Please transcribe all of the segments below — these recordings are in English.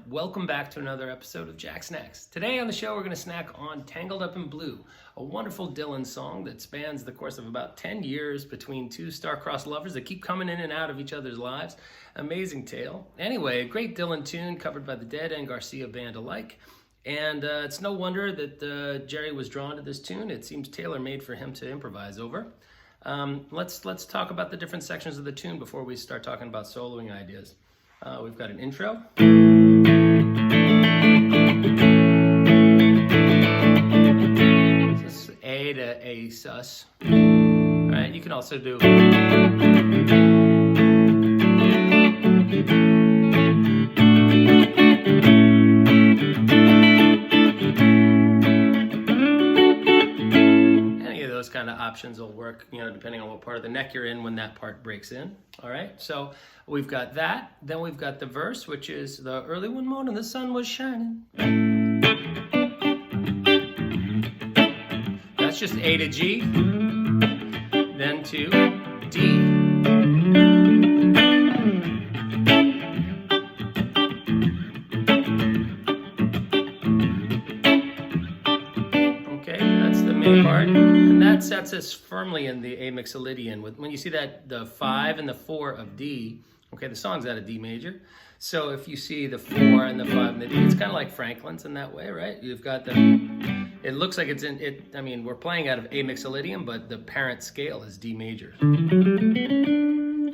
Welcome back to another episode of Jacksnax. Today on the show, we're going to snack on Tangled Up in Blue, a wonderful Dylan song that spans the course of about 10 years between two star-crossed lovers that keep coming in and out of each other's lives. Amazing tale. Anyway, a great Dylan tune covered by the Dead and Garcia Band alike. And it's no wonder that Jerry was drawn to this tune. It seems tailor-made for him to improvise over. Let's talk about the different sections of the tune before we start talking about soloing ideas. We've got an intro. This is A to A sus. All right, you can also do. Kind of options will work, depending on what part of the neck you're in when that part breaks in. All right, so we've got that. Then we've got the verse, which is the early one morning the sun was shining. That's just A to G, then to D. Part, and that sets us firmly in the A mixolydian. When you see that the 5 and the 4 of D, okay, the song's out of D major. So if you see the 4 and the 5 and the D, it's kind of like Franklin's in that way, right? You've got the, it looks like it's in it. I mean, we're playing out of A mixolydian, but the parent scale is D major.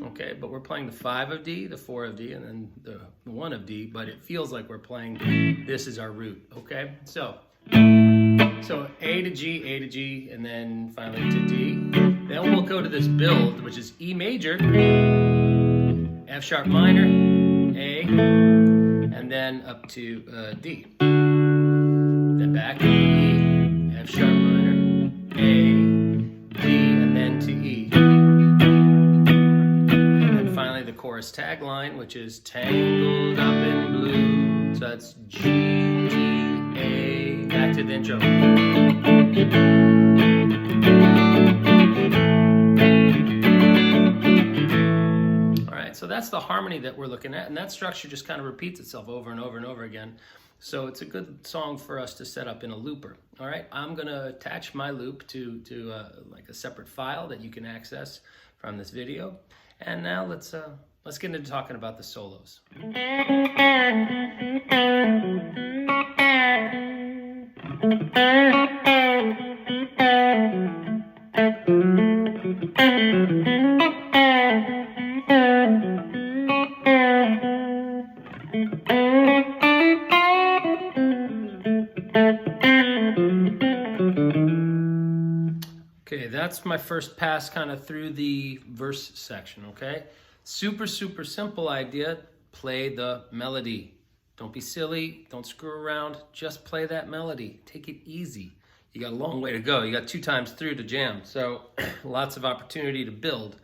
Okay, but we're playing the 5 of D, the 4 of D, and then the 1 of D, but it feels like we're playing this is our root, okay? So A to G, and then finally to D. Then we'll go to this build, which is E major, F sharp minor, A, and then up to D. Then back to E, F sharp minor, A, D, and then to E. And then finally the chorus tagline, which is Tangled Up in Blue. So that's G, D, A. Back to the intro. All right, so that's the harmony that we're looking at, and that structure just kind of repeats itself over and over and over again. So it's a good song for us to set up in a looper. All right, I'm gonna attach my loop to like a separate file that you can access from this video. And now let's get into talking about the solos. Okay, that's my first pass kind of through the verse section, okay? Super simple idea. Play the melody. Don't be silly. Don't screw around. Just play that melody. Take it easy. You got a long way to go. You got 2 times through to jam. So lots of opportunity to build.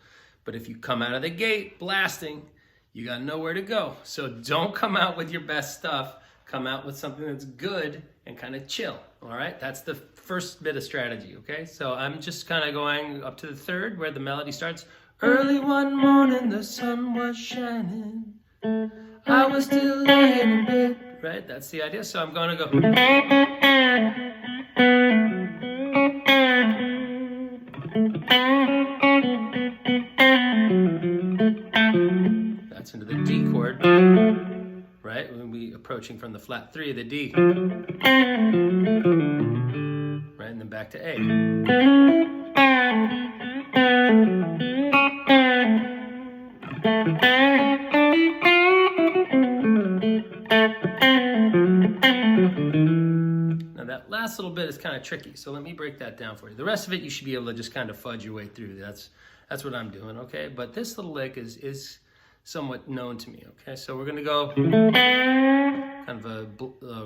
But if you come out of the gate blasting, you got nowhere to go. So don't come out with your best stuff come out with something that's good and kind of chill. All right, that's the first bit of strategy. Okay, so I'm just kind of going up to the third where the melody starts. Early one morning, the sun was shining. I was still laying in bed. Right, that's the idea. So I'm going to go. That's into the D chord. Right, we'll be approaching from the flat 3 of the D. Right, and then back to A. Now that last little bit is kind of tricky, so let me break that down for you. The rest of it you should be able to just kind of fudge your way through. That's what I'm doing, okay? But this little lick is somewhat known to me, okay? So we're gonna go kind of a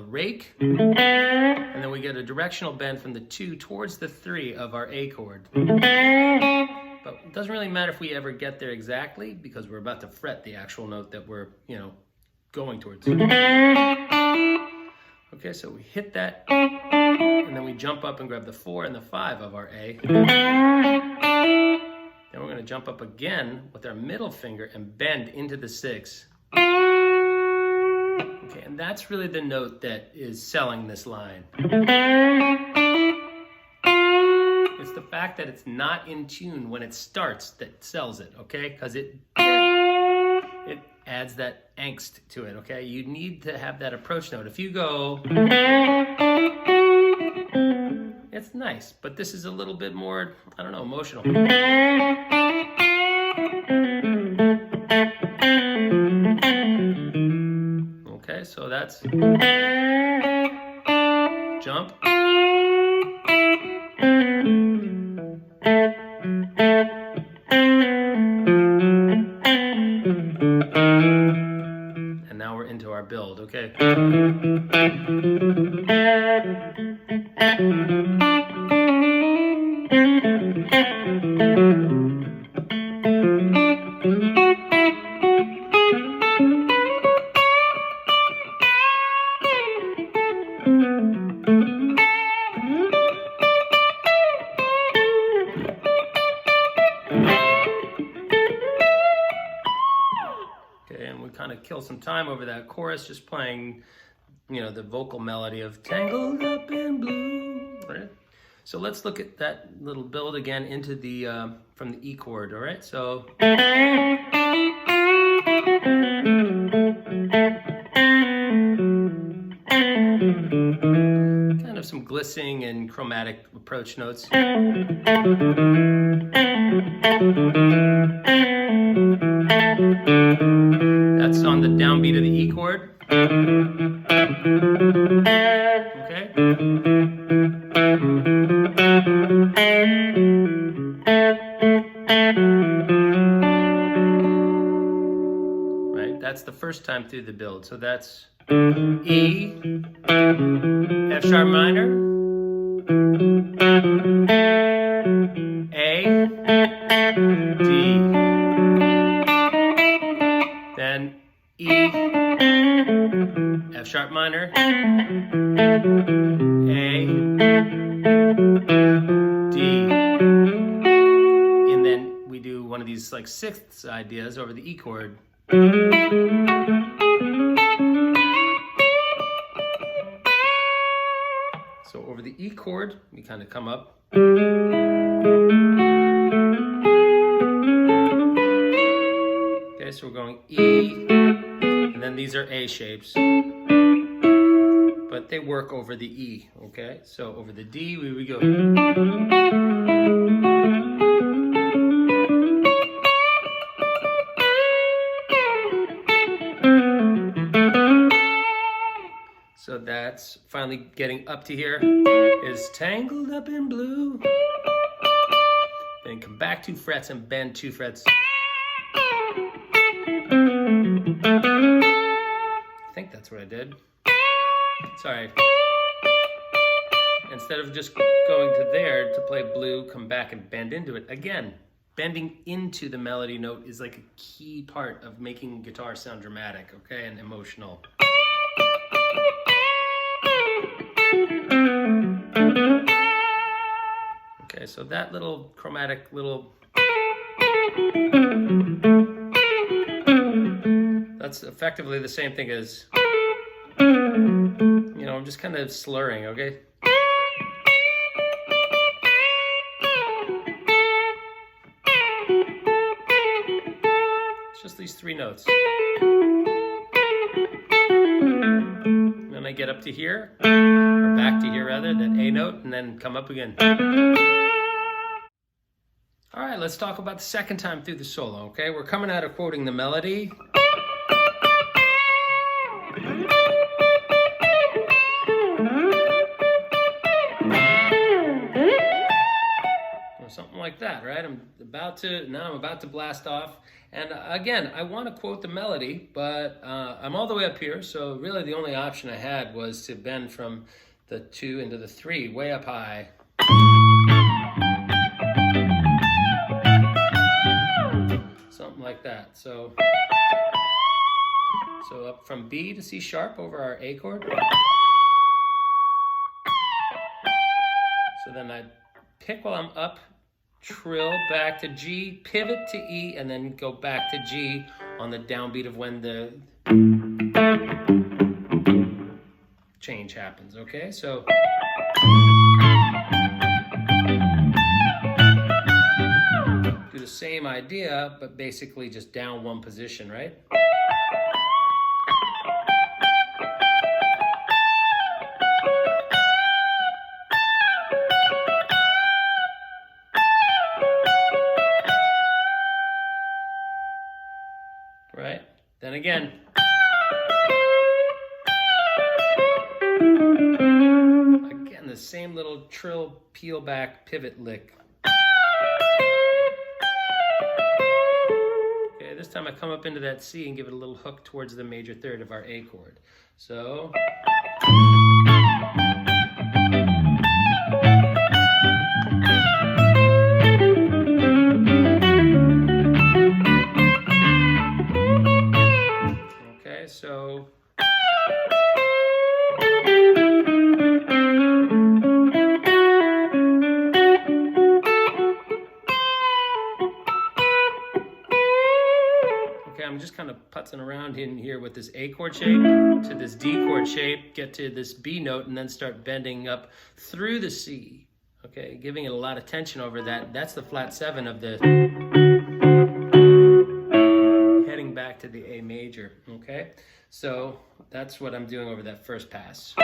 rake, and then we get a directional bend from the 2 towards the 3 of our A chord. But it doesn't really matter if we ever get there exactly, because we're about to fret the actual note that we're, going towards. Okay, so we hit that, and then we jump up and grab the 4 and the 5 of our A. Then we're going to jump up again with our middle finger and bend into the 6. Okay, and that's really the note that is selling this line. It's the fact that it's not in tune when it starts that sells it, okay? Because it adds that angst to it, okay? You need to have that approach note. If you go, it's nice, but this is a little bit more, I don't know, emotional. Okay, so that's jump. And now we're into our build, okay? Kind of kill some time over that chorus, just playing, the vocal melody of Tangled Up in Blue. Right? So let's look at that little build again into the from the E chord. All right, so kind of some glissing and chromatic approach notes. That's on the downbeat of the E chord. Okay. Right, that's the first time through the build. So that's E, F sharp minor, A, D, then E, F sharp minor, A, D, and then we do one of these like sixths ideas over the E chord. So over the E chord, we kind of come up. Okay, so we're going E, and then these are A shapes, but they work over the E, okay? So over the D, we would go. So that's finally getting up to here, is Tangled Up in Blue. Then come back 2 frets and bend 2 frets. I think that's what I did. Sorry. Instead of just going to there to play blue, come back and bend into it. Again, bending into the melody note is like a key part of making guitar sound dramatic, okay, and emotional. Okay, so that little chromatic little, that's effectively the same thing as, you know, I'm just kind of slurring, okay? It's just these three notes. And then I get up to here, or back to here rather, that A note, and then come up again. All right, let's talk about the second time through the solo, okay? We're coming out of quoting the melody. Something like that, right? I'm about to blast off. And again, I want to quote the melody, but I'm all the way up here, so really the only option I had was to bend from the 2 into the 3, way up high. Something like that. So up from B to C sharp over our A chord. So then I pick while I'm up, trill back to G, pivot to E, and then go back to G on the downbeat of when the change happens, okay? So do the same idea, but basically just down one position, right? Right? Then again. Again, the same little trill, peel back, pivot lick. Okay, this time I come up into that C and give it a little hook towards the major third of our A chord. So. So okay, I'm just kind of putzing around in here with this A chord shape to this D chord shape, get to this B note, and then start bending up through the C. Okay, giving it a lot of tension over that. That's the flat 7 of the heading back to the A major, okay? So that's what I'm doing over that first pass.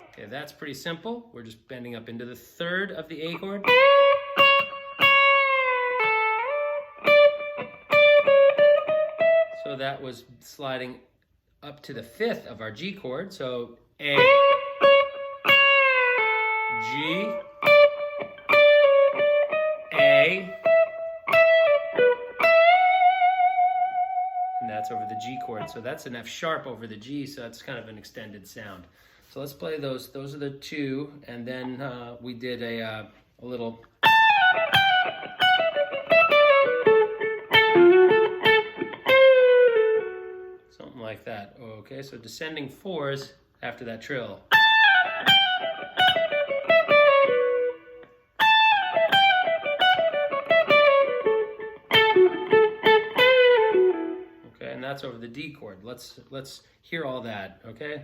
Okay, that's pretty simple. We're just bending up into the 3rd of the A chord. So that was sliding up to the 5th of our G chord. So A, G, A, and that's over the G chord. So that's an F sharp over the G, so that's kind of an extended sound. So let's play those. Those are the 2, and then we did a little. Like that. Okay, so descending 4s after that trill. Okay, and that's over the D chord. Let's hear all that, okay?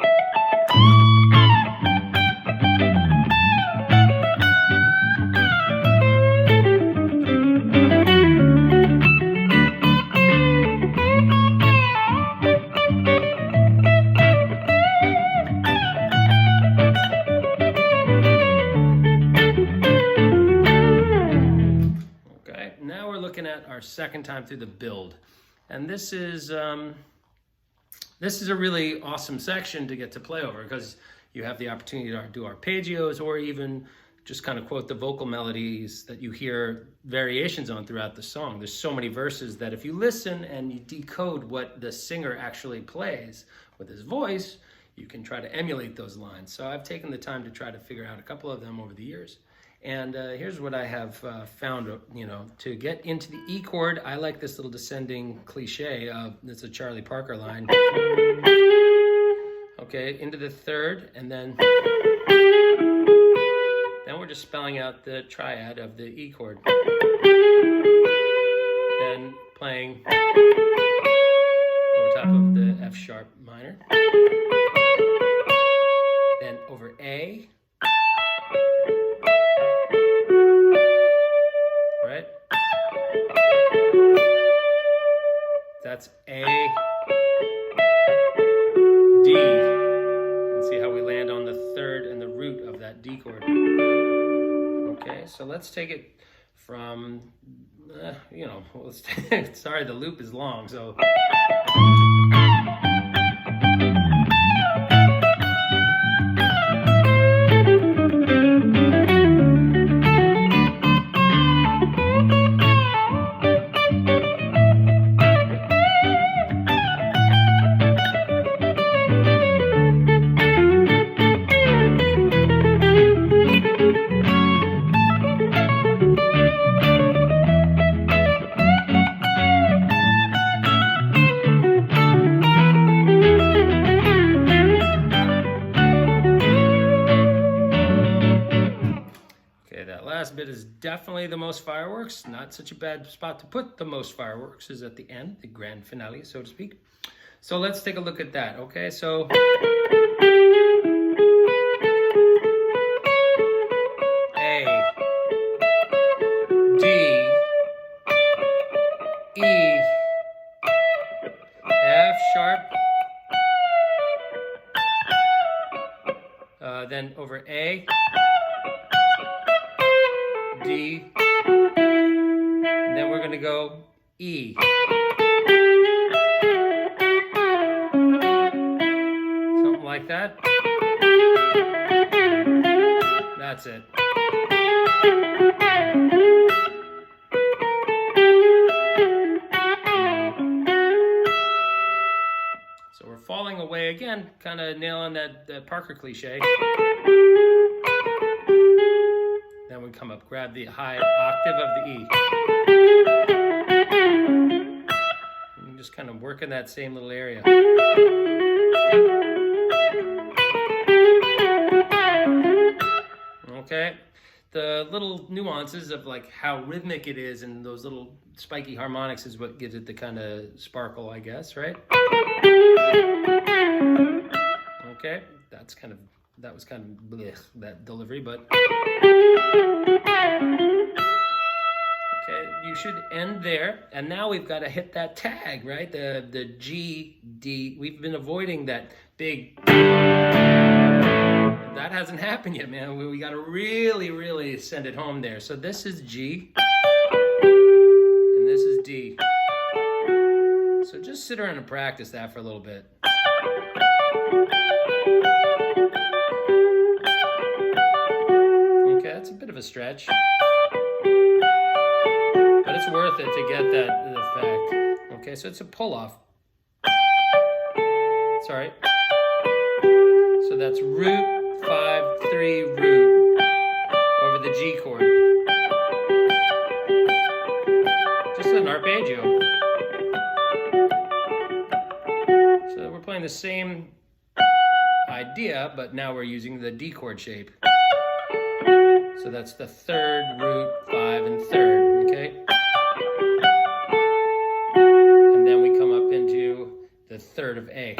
Our second time through the build, and this is a really awesome section to get to play over because you have the opportunity to do arpeggios or even just kind of quote the vocal melodies that you hear variations on throughout the song. There's so many verses that if you listen and you decode what the singer actually plays with his voice, you can try to emulate those lines. So I've taken the time to try to figure out a couple of them over the years. And here's what I have found, to get into the E chord. I like this little descending cliche. It's a Charlie Parker line. Okay, into the third, and then we're just spelling out the triad of the E chord. Then playing over top of the F sharp minor. Then over A. Right? That's A, D. And see how we land on the third and the root of that D chord. Okay, so let's take it from, sorry, the loop is long, so. Last bit is definitely the most fireworks. Not such a bad spot to put the most fireworks, is at the end, the grand finale, so to speak. So let's take a look at that, okay? So A, D, E, F sharp, then over A, D, and then we're going to go E. Something like that. That's it. So we're falling away again, kind of nailing that Parker cliche. Then we come up, grab the high octave of the E. And just kind of work in that same little area. Okay, the little nuances of like how rhythmic it is and those little spiky harmonics is what gives it the kind of sparkle, I guess, right? Okay, that was kind of blech, that delivery, but okay, you should end there. And now we've got to hit that tag, right? The G, D. We've been avoiding that big. That hasn't happened yet, man. We got to really, really send it home there. So this is G, and this is D. So just sit around and practice that for a little bit. It's a bit of a stretch, but it's worth it to get that effect. Okay, so it's a pull-off. It's all right. So that's root, 5, 3, root, over the G chord. Just an arpeggio. So we're playing the same idea, but now we're using the D chord shape. So that's the third, root, 5, and third, okay? And then we come up into the third of A.